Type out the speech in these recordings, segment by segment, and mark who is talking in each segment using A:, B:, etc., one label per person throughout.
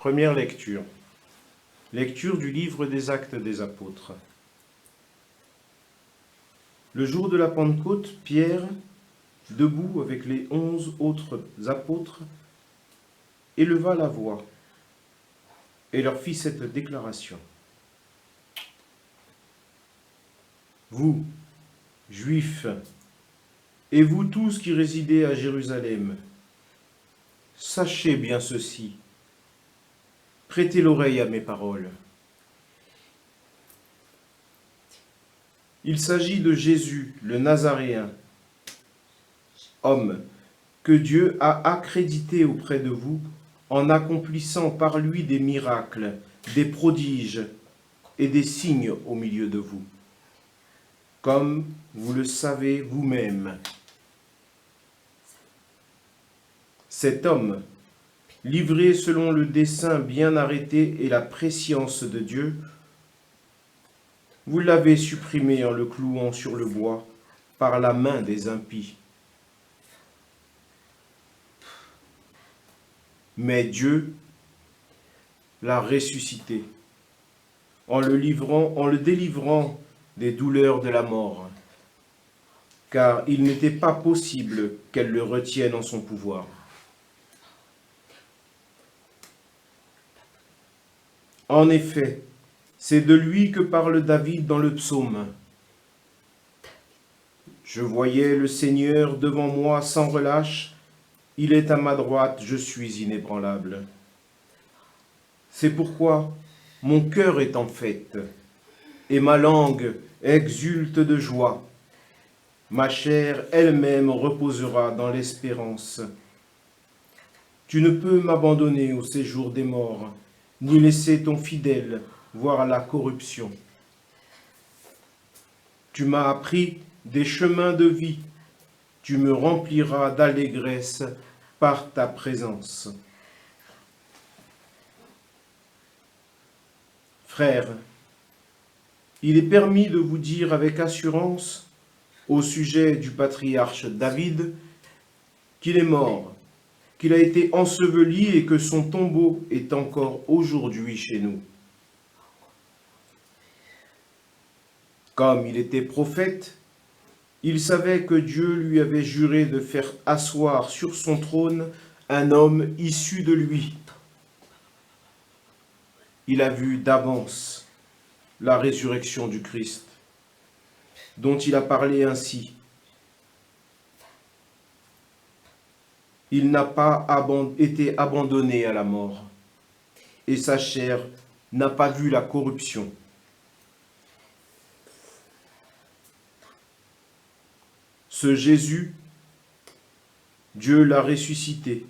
A: Première lecture. Lecture du livre des Actes des Apôtres. Le jour de la Pentecôte, Pierre, debout avec les 11 autres apôtres, éleva la voix et leur fit cette déclaration. Vous, Juifs, et vous tous qui résidez à Jérusalem, sachez bien ceci, prêtez l'oreille à mes paroles. Il s'agit de Jésus, le Nazaréen, homme que Dieu a accrédité auprès de vous en accomplissant par lui des miracles, des prodiges et des signes au milieu de vous, comme vous le savez vous-même. Cet homme, livré selon le dessein bien arrêté et la prescience de Dieu, vous l'avez supprimé en le clouant sur le bois par la main des impies. Mais Dieu l'a ressuscité en le délivrant des douleurs de la mort, car il n'était pas possible qu'elle le retienne en son pouvoir. En effet, c'est de lui que parle David dans le psaume. Je voyais le Seigneur devant moi sans relâche, il est à ma droite, je suis inébranlable. C'est pourquoi mon cœur est en fête, et ma langue exulte de joie. Ma chair elle-même reposera dans l'espérance. Tu ne peux m'abandonner au séjour des morts, ni laisser ton fidèle voir la corruption. Tu m'as appris des chemins de vie, tu me rempliras d'allégresse par ta présence. Frères, il est permis de vous dire avec assurance au sujet du patriarche David qu'il est mort, qu'il a été enseveli et que son tombeau est encore aujourd'hui chez nous. Comme il était prophète, il savait que Dieu lui avait juré de faire asseoir sur son trône un homme issu de lui. Il a vu d'avance la résurrection du Christ, dont il a parlé ainsi. Il n'a pas été abandonné à la mort, et sa chair n'a pas vu la corruption. Ce Jésus, Dieu l'a ressuscité.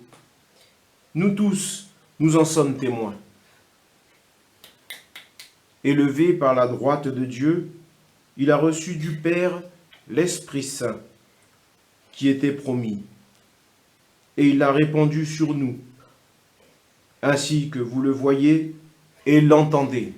A: Nous tous, nous en sommes témoins. Élevé par la droite de Dieu, il a reçu du Père l'Esprit Saint qui était promis, et il l'a répandu sur nous, ainsi que vous le voyez et l'entendez.